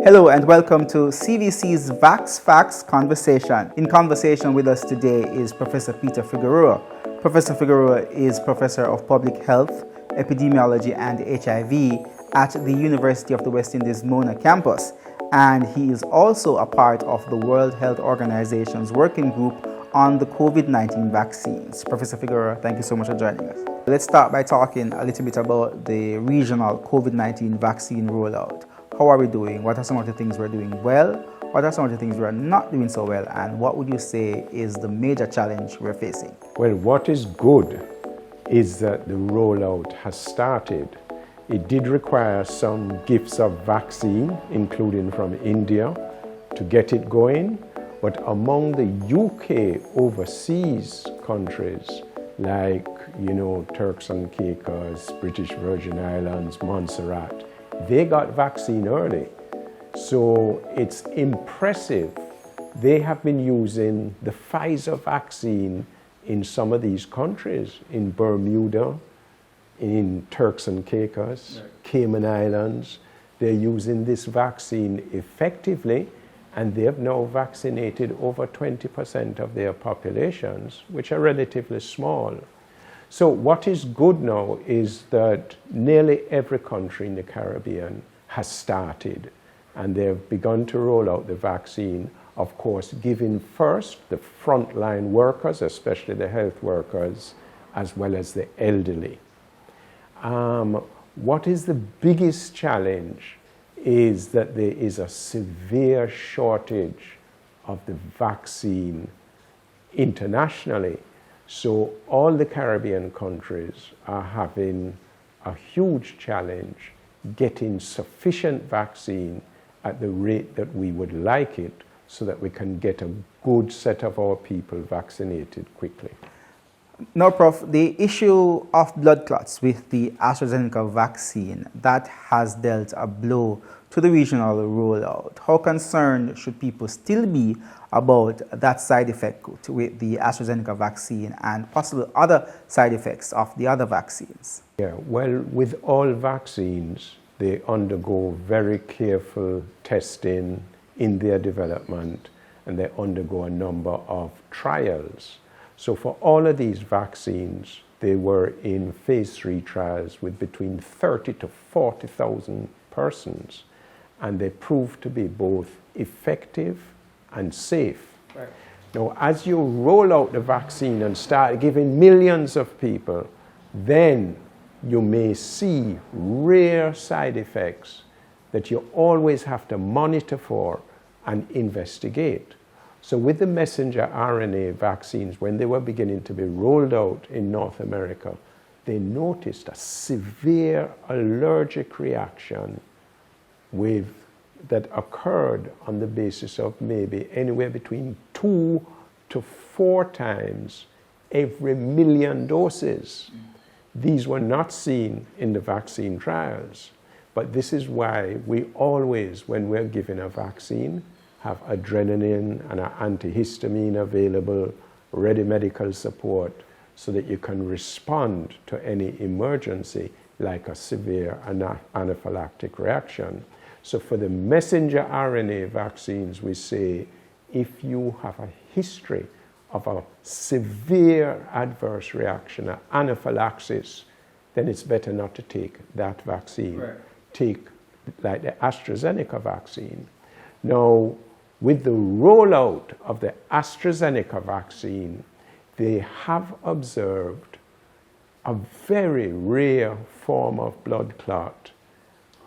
Hello and welcome to CVC's Vax Facts Conversation. In conversation with us today is Professor Peter Figueroa. Professor Figueroa is Professor of Public Health, Epidemiology and HIV at the University of the West Indies Mona campus, and he is also a part of the World Health Organization's working group on the COVID-19 vaccines. Professor Figueroa, thank you so much for joining us. Let's start by talking a little bit about the regional COVID-19 vaccine rollout. How are we doing? What are some of the things we're doing well? What are some of the things we're not doing so well? And what would you say is the major challenge we're facing? Well, what is good is that the rollout has started. It did require some gifts of vaccine, including from India, to get it going. But among the UK overseas countries, like, Turks and Caicos, British Virgin Islands, Montserrat, they got vaccine early. So it's impressive. They have been using the Pfizer vaccine in some of these countries, in Bermuda, in Turks and Caicos, Cayman Islands. They're using this vaccine effectively, and they have now vaccinated over 20% of their populations, which are relatively small. So what is good now is that nearly every country in the Caribbean has started, and they've begun to roll out the vaccine, of course, giving first the frontline workers, especially the health workers, as well as the elderly. What is the biggest challenge is that there is a severe shortage of the vaccine internationally. So all the Caribbean countries are having a huge challenge getting sufficient vaccine at the rate that we would like it, so that we can get a good set of our people vaccinated quickly. Now, Prof, the issue of blood clots with the AstraZeneca vaccine, that has dealt a blow to the regional rollout. How concerned should people still be about that side effect with the AstraZeneca vaccine and possible other side effects of the other vaccines? Yeah, well, with all vaccines, they undergo very careful testing in their development, and they undergo a number of trials. So for all of these vaccines, they were in phase 3 trials with between 30 to 40,000 persons, and they proved to be both effective and safe. Right. Now, as you roll out the vaccine and start giving millions of people, then you may see rare side effects that you always have to monitor for and investigate. So with the messenger RNA vaccines, when they were beginning to be rolled out in North America, they noticed a severe allergic reaction that occurred on the basis of maybe anywhere between 2 to 4 times every million doses. These were not seen in the vaccine trials, but this is why we always, when we're giving a vaccine, have adrenaline and an antihistamine available, ready medical support, so that you can respond to any emergency like a severe anaphylactic reaction. So for the messenger RNA vaccines, we say if you have a history of a severe adverse reaction, an anaphylaxis, then it's better not to take that vaccine. Right. Take like the AstraZeneca vaccine. Now, with the rollout of the AstraZeneca vaccine, they have observed a very rare form of blood clot,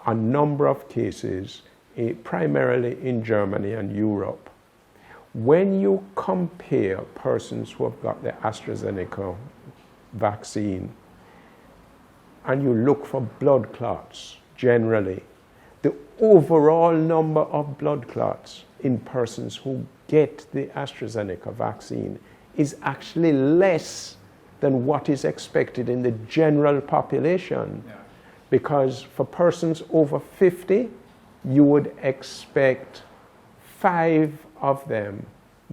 a number of cases, primarily in Germany and Europe. When you compare persons who have got the AstraZeneca vaccine and you look for blood clots generally, the overall number of blood clots in persons who get the AstraZeneca vaccine is actually less than what is expected in the general population. Yeah. Because for persons over 50, you would expect 5 of them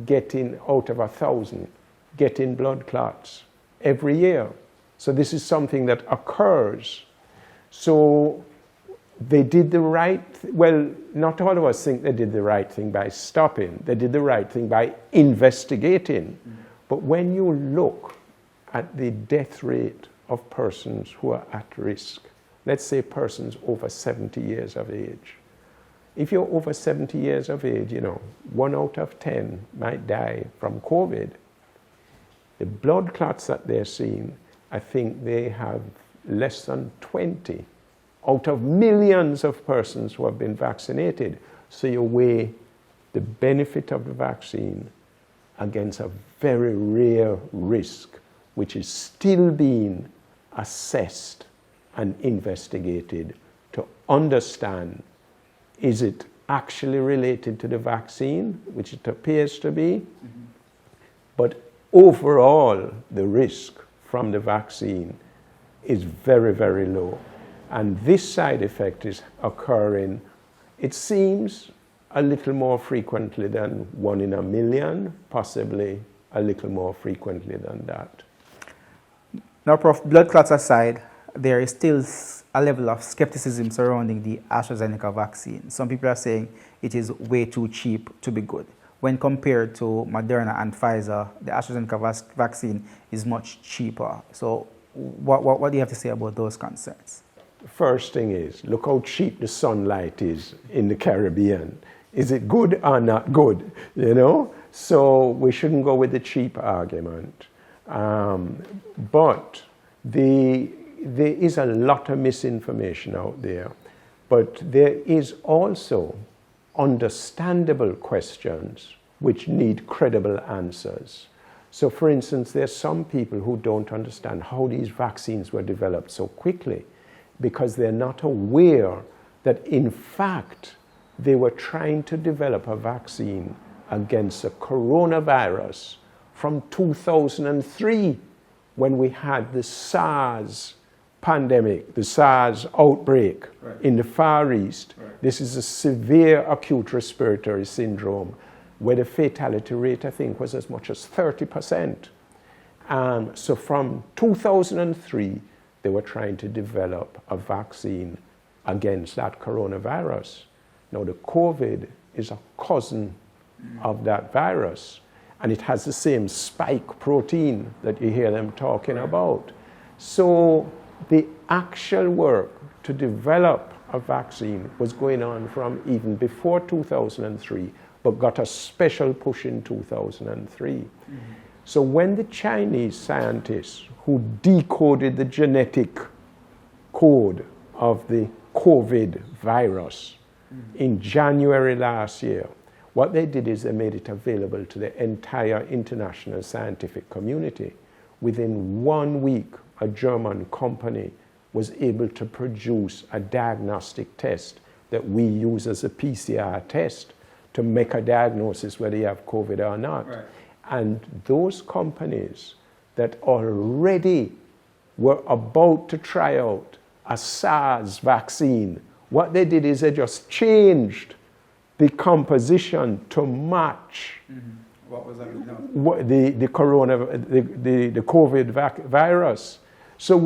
getting out of 1,000, getting blood clots every year. So this is something that occurs. So they did the right, well, not all of us think they did the right thing by stopping. They did the right thing by investigating. But when you look at the death rate of persons who are at risk, let's say persons over 70 years of age. If you're over 70 years of age, 1 out of 10 might die from COVID. The blood clots that they're seeing, I think they have less than 20 out of millions of persons who have been vaccinated. So you weigh the benefit of the vaccine against a very rare risk, which is still being assessed and investigated to understand, is it actually related to the vaccine, which it appears to be, but overall the risk from the vaccine is very, very low. And this side effect is occurring, it seems, a little more frequently than 1 in a million, possibly a little more frequently than that. Now, Prof, blood clots aside, there is still a level of skepticism surrounding the AstraZeneca vaccine. Some people are saying it is way too cheap to be good. When compared to Moderna and Pfizer, the AstraZeneca vaccine is much cheaper. So what do you have to say about those concerns? The first thing is, look how cheap the sunlight is in the Caribbean. Is it good or not good? So we shouldn't go with the cheap argument. But there is a lot of misinformation out there. But there is also understandable questions which need credible answers. So for instance, there's some people who don't understand how these vaccines were developed so quickly, because they're not aware that in fact they were trying to develop a vaccine against the coronavirus from 2003, when we had the SARS pandemic, the SARS outbreak in the Far East. This is a severe acute respiratory syndrome where the fatality rate, I think, was as much as 30%. So from 2003, they were trying to develop a vaccine against that coronavirus. Now, the COVID is a cousin of that virus, and it has the same spike protein that you hear them talking about. So the actual work to develop a vaccine was going on from even before 2003, but got a special push in 2003. So when the Chinese scientists who decoded the genetic code of the COVID virus in January last year, what they did is they made it available to the entire international scientific community. Within 1 week, a German company was able to produce a diagnostic test that we use as a PCR test to make a diagnosis whether you have COVID or not. Right. And those companies that already were about to try out a SARS vaccine, what they did is they just changed the composition to match what was that? The COVID virus. So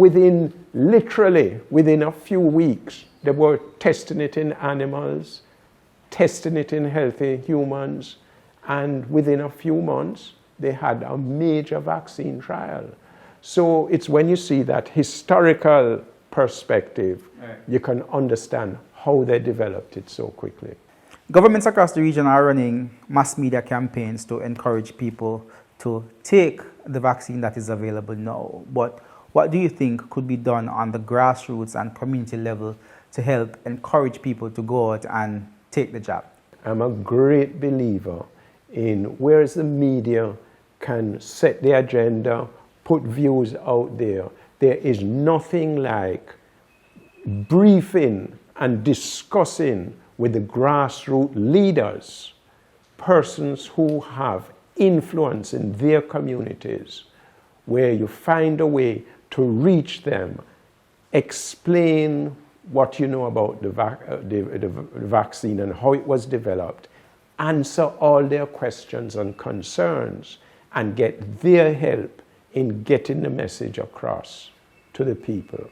literally within a few weeks, they were testing it in animals, testing it in healthy humans, and within a few months, they had a major vaccine trial. So it's when you see that historical perspective, you can understand how they developed it so quickly. Governments across the region are running mass media campaigns to encourage people to take the vaccine that is available now. But what do you think could be done on the grassroots and community level to help encourage people to go out and take the jab? I'm a great believer in whereas the media can set the agenda, put views out there, there is nothing like briefing and discussing with the grassroots leaders, persons who have influence in their communities, where you find a way to reach them, explain what you know about the vaccine and how it was developed, answer all their questions and concerns, and get their help in getting the message across to the people.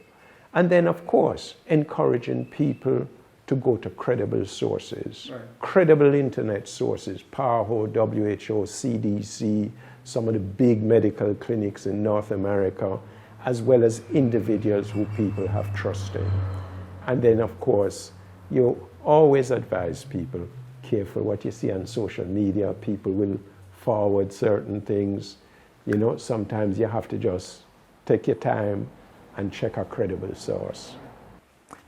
And then, of course, encouraging people to go to credible sources, right. Credible internet sources, PAHO, WHO, CDC, some of the big medical clinics in North America, as well as individuals who people have trust in. And then, of course, you always advise people, careful what you see on social media. People will forward certain things. You know, sometimes you have to just take your time and check a credible source.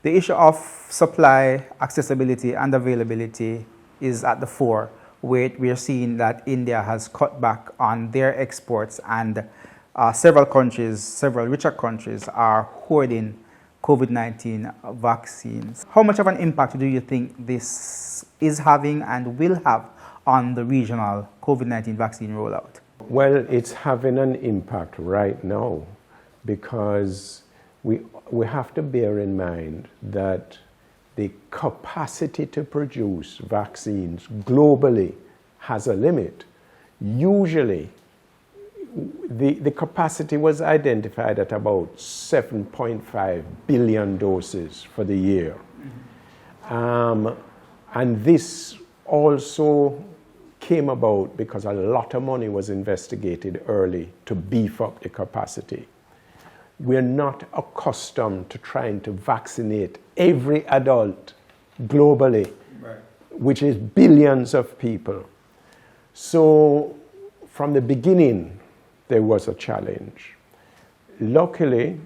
The issue of supply, accessibility, and availability is at the fore. We are seeing that India has cut back on their exports, and several richer countries are hoarding COVID-19 vaccines. How much of an impact do you think this is having and will have on the regional COVID-19 vaccine rollout? Well, it's having an impact right now, because we have to bear in mind that the capacity to produce vaccines globally has a limit. Usually, the capacity was identified at about 7.5 billion doses for the year. And this also came about because a lot of money was investigated early to beef up the capacity. We're not accustomed to trying to vaccinate every adult globally, right, which is billions of people. So from the beginning, there was a challenge. Luckily,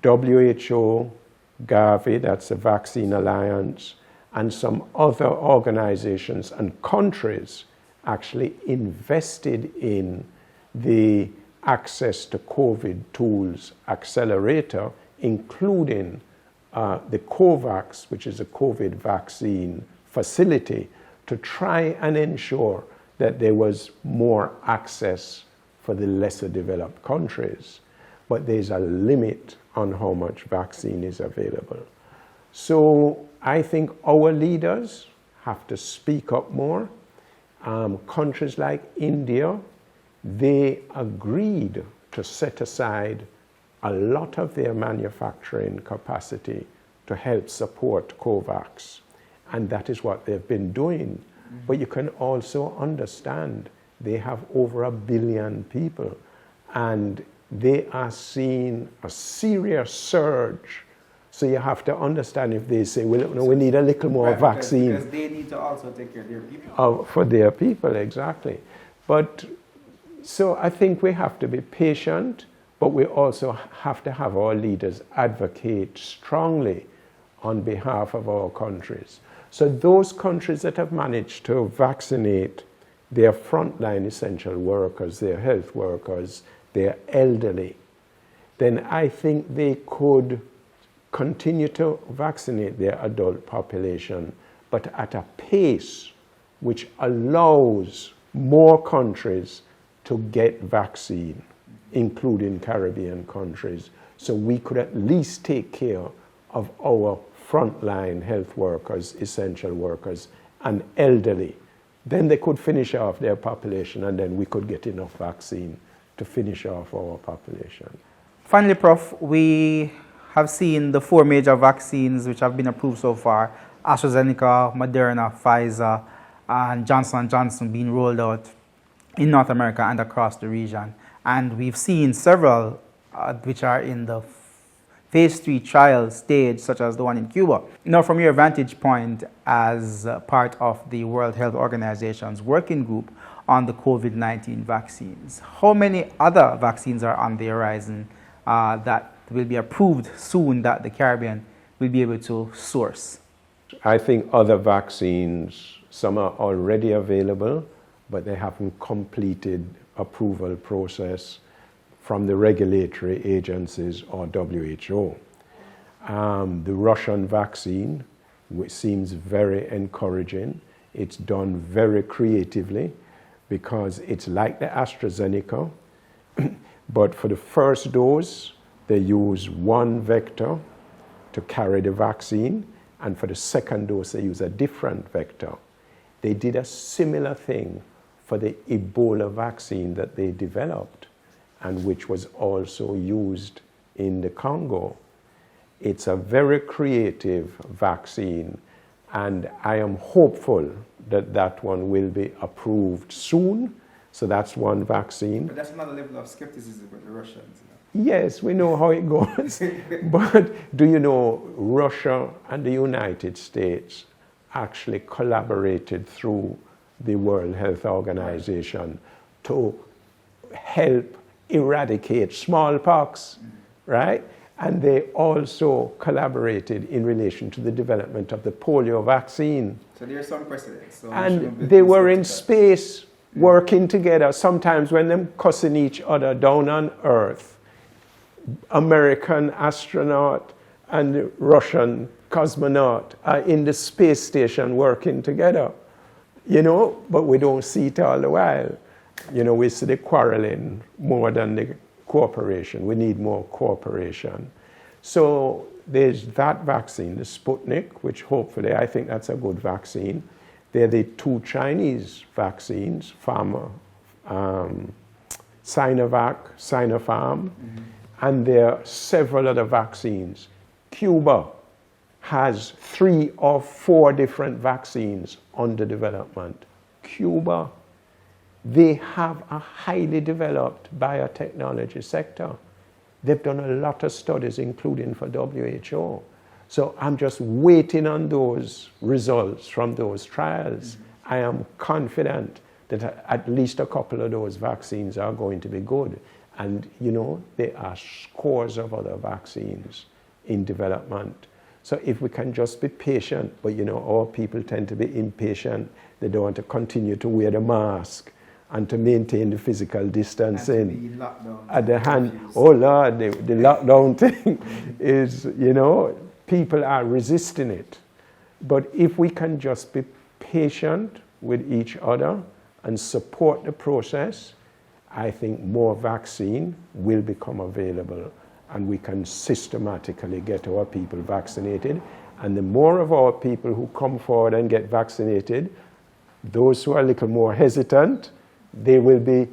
WHO, Gavi, that's the Vaccine Alliance, and some other organizations and countries actually invested in the Access to COVID Tools Accelerator, including the COVAX, which is a COVID vaccine facility, to try and ensure that there was more access for the lesser developed countries. But there's a limit on how much vaccine is available. So I think our leaders have to speak up more. Countries like India, they agreed to set aside a lot of their manufacturing capacity to help support COVAX. And that is what they've been doing. Mm-hmm. But you can also understand they have over 1 billion people, and they are seeing a serious surge. So you have to understand if they say, well, no, we need a little more vaccine. Because they need to also take care of their people. For their people, exactly. But so I think we have to be patient, but we also have to have our leaders advocate strongly on behalf of our countries. So those countries that have managed to vaccinate their frontline essential workers, their health workers, their elderly, then I think they could continue to vaccinate their adult population, but at a pace which allows more countries to get vaccine, including Caribbean countries, so we could at least take care of our frontline health workers, essential workers, and elderly. Then they could finish off their population, and then we could get enough vaccine to finish off our population. Finally, Prof, we have seen the 4 major vaccines which have been approved so far: AstraZeneca, Moderna, Pfizer, and Johnson & Johnson being rolled out in North America and across the region. And we've seen several which are in the phase 3 trial stage, such as the one in Cuba. Now, from your vantage point as part of the World Health Organization's working group on the COVID-19 vaccines, how many other vaccines are on the horizon that will be approved soon that the Caribbean will be able to source? I think other vaccines, some are already available, but they haven't completed approval process from the regulatory agencies or WHO. The Russian vaccine, which seems very encouraging. It's done very creatively because it's like the AstraZeneca, but for the first dose, they use one vector to carry the vaccine, and for the second dose, they use a different vector. They did a similar thing for the Ebola vaccine that they developed, and which was also used in the Congo. It's a very creative vaccine, and I am hopeful that that one will be approved soon. So that's one vaccine. But that's another level of skepticism with the Russians. Yes, we know how it goes. But do you know, Russia and the United States actually collaborated through the World Health Organization to help eradicate smallpox, right? And they also collaborated in relation to the development of the polio vaccine. So there's some precedents. So and they were in space working together, sometimes when them cussing each other down on Earth. American astronaut and the Russian cosmonaut are in the space station working together, you know, but we don't see it all the while. You know, we see the quarreling more than the cooperation. We need more cooperation. So there's that vaccine, the Sputnik, which hopefully I think that's a good vaccine. There are the two Chinese vaccines, Sinovac, Sinopharm, and there are several other vaccines. Cuba has 3 or 4 different vaccines under development. Cuba, they have a highly developed biotechnology sector. They've done a lot of studies, including for WHO. So I'm just waiting on those results from those trials. I am confident that at least a couple of those vaccines are going to be good. And, you know, there are scores of other vaccines in development. So if we can just be patient, but, you know, our people tend to be impatient. They don't want to continue to wear the mask and to maintain the physical distancing. At the hand, oh Lord, the lockdown thing is, you know, people are resisting it. But if we can just be patient with each other and support the process, I think more vaccine will become available and we can systematically get our people vaccinated. And the more of our people who come forward and get vaccinated, those who are a little more hesitant, they will be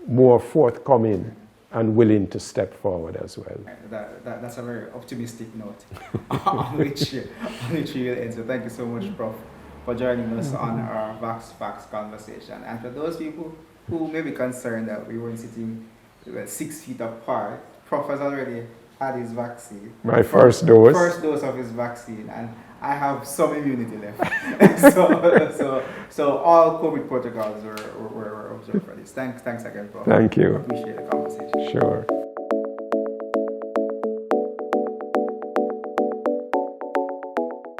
more forthcoming and willing to step forward as well. That's a very optimistic note on which we will end. So thank you so much, Prof, for joining us on our Facts conversation. And for those people who may be concerned that we weren't sitting 6 feet apart, Prof has already had his vaccine. My first dose. First dose of his vaccine, and I have some immunity left. so all COVID protocols were observed for this. Thanks again, Prof. Thank you. Appreciate the conversation. Sure.